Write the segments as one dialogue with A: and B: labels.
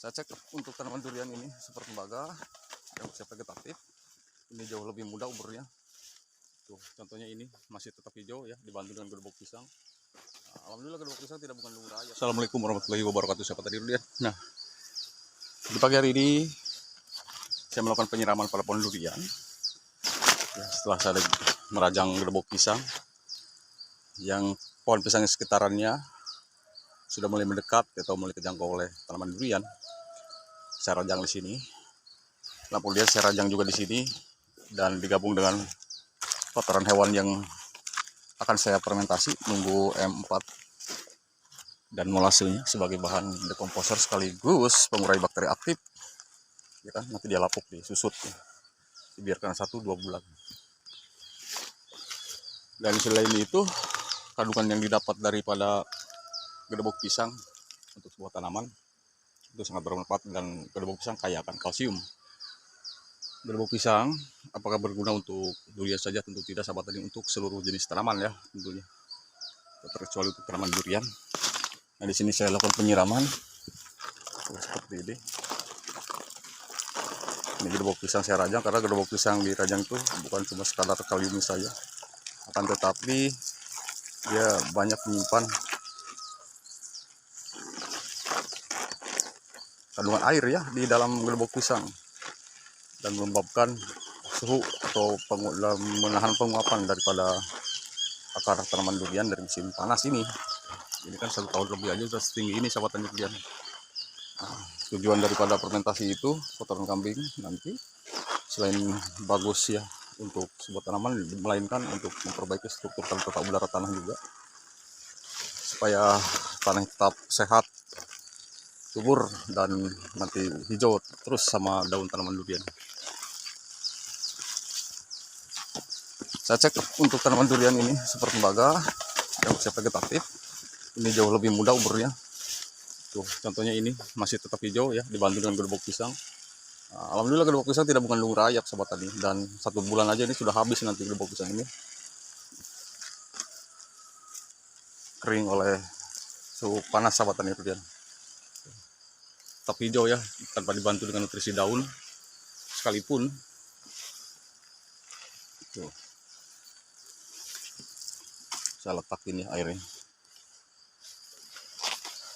A: Saya cek untuk tanaman durian ini super tembaga yang usia vegetatif ini jauh lebih mudah ubernya. Tuh contohnya ini masih tetap hijau ya, dibantu dengan gerbok pisang. Alhamdulillah gerbok pisang tidak mengandung raya. Assalamualaikum warahmatullahi wabarakatuh. Siapa tadi durian? Nah, di pagi hari ini saya melakukan penyiraman pada pohon durian. Ya, setelah saya merajang gerbok pisang yang pohon pisang sekitarannya sudah mulai mendekat atau mulai terjangkau oleh tanaman durian. Saya rajang di sini. Lampu lihat saya rajang juga di sini dan digabung dengan kotoran hewan yang akan saya fermentasi nunggu M4 dan molasenya sebagai bahan dekomposer sekaligus pengurai bakteri aktif. Ya kan, nanti dia lapuk disusut ya. Dibiarkan 1-2 bulan. Dan selain itu kandungan yang didapat daripada gerbok pisang untuk sebuah tanaman itu sangat bermanfaat dan gerbok pisang kaya akan kalsium. Gerbok pisang apakah berguna untuk durian saja? Tentu tidak sahabat tadi, untuk seluruh jenis tanaman ya tentunya, terkecuali untuk tanaman durian. Nah di sini saya lakukan penyiraman seperti ini. Ini gerbok pisang saya rajang karena gerbok pisang di rajang itu bukan cuma sekadar kalium saja, akan tetapi dia banyak menyimpan kandungan air ya di dalam gerbok pisang dan menyebabkan suhu atau menahan penguapan daripada akar tanaman durian dari musim panas ini. Ini kan 1 tahun lebih aja sudah setinggi ini sahabat tani durian. Tujuan daripada fermentasi itu kotoran kambing nanti selain bagus ya untuk sebuah tanaman, melainkan untuk memperbaiki struktur tata udara tanah juga supaya tanah tetap sehat, subur, dan nanti hijau terus sama daun tanaman durian. Saya cek untuk tanaman durian ini super tembaga yang usia vegetatif ini jauh lebih mudah ubernya. Tuh contohnya ini masih tetap hijau ya, dibantu dengan gerbok pisang. Alhamdulillah gerbok pisang tidak mengandung rayap sahabat tadi, dan 1 bulan aja ini sudah habis nanti gerbok pisang ini kering oleh suhu panas sahabat tani durian. Tetap hijau ya, tanpa dibantu dengan nutrisi daun sekalipun. Tuh. Saya letak ini airnya.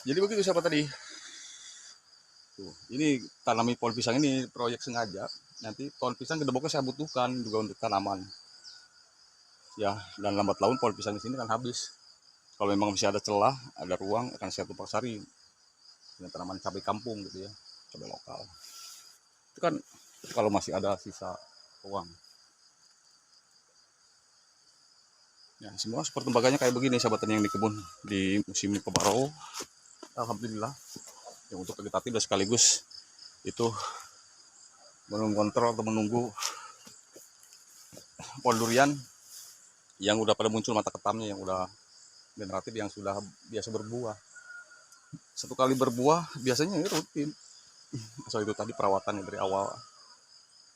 A: Jadi begitu sahabat tadi. Tuh, ini tanami pohon pisang ini proyek sengaja. Nanti pohon pisang gedeboknya saya butuhkan juga untuk tanaman. Ya, dan lambat laun pohon pisang di sini kan habis. Kalau memang masih ada celah, ada ruang, akan saya tumpang sari dengan tanaman cabai kampung gitu ya, cabai lokal. Itu kan kalau masih ada sisa uang. Ya, semua seperti tembaganya kayak begini sahabat tani yang di kebun di musim kemarau. Alhamdulillah. Yang untuk vegetatif dan sekaligus itu mengontrol atau menunggu pohon durian yang udah pada muncul mata ketamnya, yang udah generatif, yang sudah biasa berbuah. 1 kali berbuah biasanya ini rutin. So itu tadi perawatannya dari awal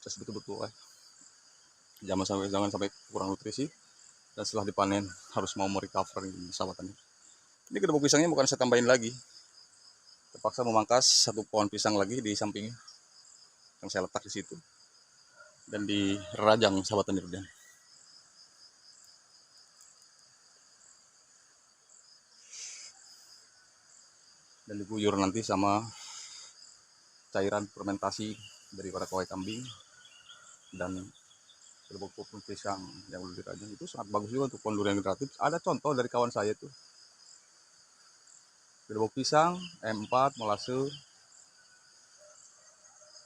A: terus betul-betul jangan sampai kurang nutrisi, dan setelah dipanen harus mau merecover sahabatannya. Ini gerbok pisangnya bukan saya tambahin lagi, terpaksa memangkas 1 pohon pisang lagi di sampingnya yang saya letak di situ dan dirajang sahabatan durian. Dan diguyur nanti sama cairan fermentasi daripada kawai kambing dan gerbok pisang yang udah dirajang. Itu sangat bagus juga untuk pohon durian generatif. Ada contoh dari kawan saya itu, gerbok pisang, M4, molase,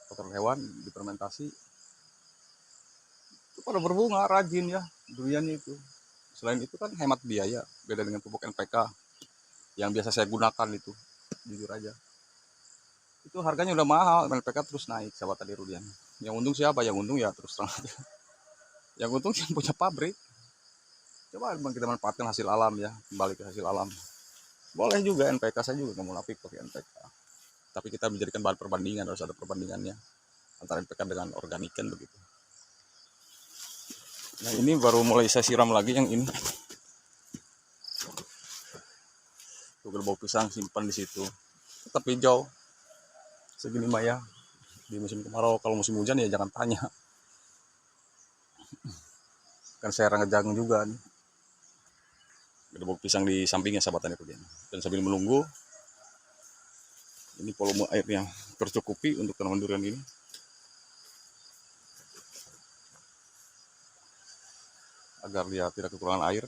A: kotoran hewan difermentasi, itu pada berbunga rajin ya duriannya itu. Selain itu kan hemat biaya, beda dengan pupuk NPK yang biasa saya gunakan itu, jujur aja. Itu harganya udah mahal, NPK terus naik sahabat tadi durian. Yang untung siapa? Yang untung ya terus terang aja. Yang untung yang punya pabrik. Coba kita manfaatkan hasil alam ya, kembali ke hasil alam. Boleh juga NPK, saya juga nggak mau lapik pakai NPK. Tapi kita menjadikan bahan perbandingan, harus ada perbandingannya antara NPK dengan organik kan begitu. Nah ini baru mulai saya siram lagi yang ini. Tuh gerbau pisang simpan di situ, tetap hijau. segini mah ya. Di musim kemarau, kalau musim hujan ya jangan tanya. Kan saya ngejagung juga nih. Gedebok pisang di sampingnya sahabat tani Rudian. Dan sambil menunggu ini volume airnya tercukupi untuk tanaman durian ini. Agar dia tidak kekurangan air,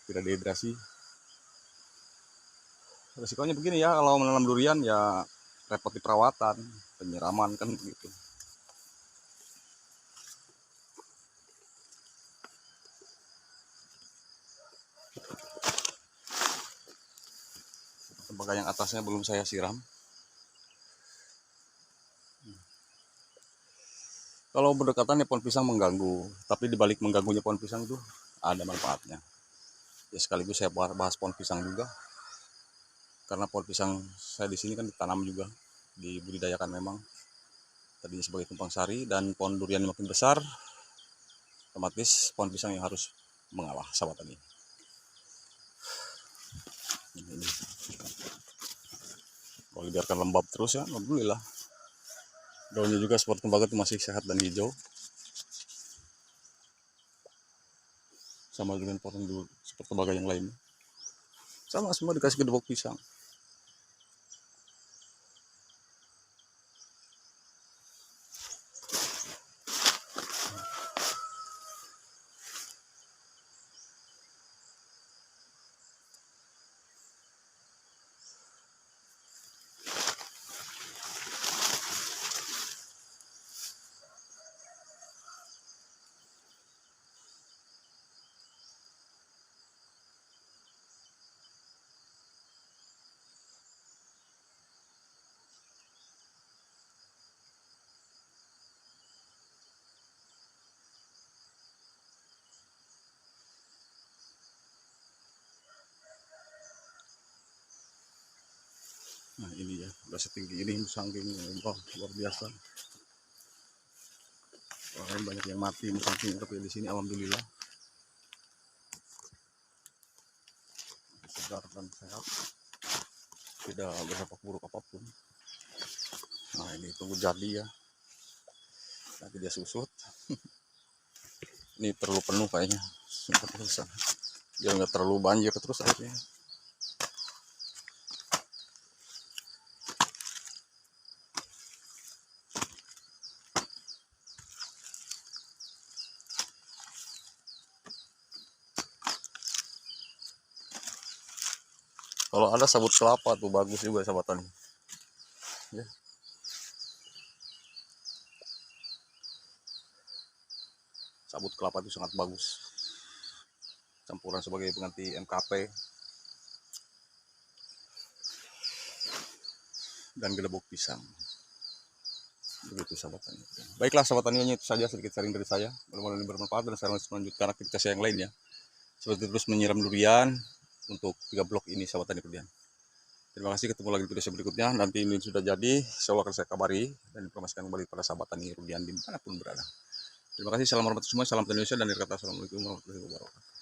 A: tidak dehidrasi. Resikonya begini ya, kalau menanam durian ya repot di perawatan, penyiraman kan begitu. Tembaga yang atasnya belum saya siram. Kalau berdekatan ya pohon pisang mengganggu, tapi dibalik mengganggunya pohon pisang itu ada manfaatnya. Ya sekaligus saya bahas pohon pisang juga, karena pohon pisang saya di sini kan ditanam juga, dibudidayakan memang. Tadinya sebagai tumpang sari, dan pohon durian makin besar, otomatis pohon pisang yang harus mengalah sahabat tani. Ini. Kalau dibiarkan lembab terus ya, alhamdulillah. Daunnya juga seperti tembaga itu masih sehat dan hijau. Sama dengan pohon dulu seperti tembaga yang lain. Sama semua dikasih gedebok pisang. Nah ini ya, udah setinggi ini musangking, wah luar biasa. Orang banyak yang mati musangking, tapi di sini alhamdulillah segar dan sehat, tidak berdampak buruk apapun. Nah ini tunggu jadi ya, nanti dia susut. Ini terlalu penuh kayaknya, sempat susah, biar nggak terlalu banjir terus airnya. Kalau ada sabut kelapa tuh bagus juga sahabat tani. Ya. Sabut kelapa itu sangat bagus. Campuran sebagai pengganti MKP dan gedebok pisang. Begitu sahabat tani. Baiklah sahabat tani, itu saja sedikit sharing dari saya. Mudah-mudahan ini bermanfaat dan saya langsung melanjutkan aktivitas saya yang lainnya. Seperti terus menyiram durian untuk 3 blok ini sahabat tani Rudian. Terima kasih, ketemu lagi di video berikutnya. Nanti ini sudah jadi, insya Allah akan saya kabari dan informasikan kembali pada sahabat tani Rudian dimanapun berada. Terima kasih, salam hormat semua, salam Indonesia, dan dari kata assalamualaikum warahmatullahi wabarakatuh.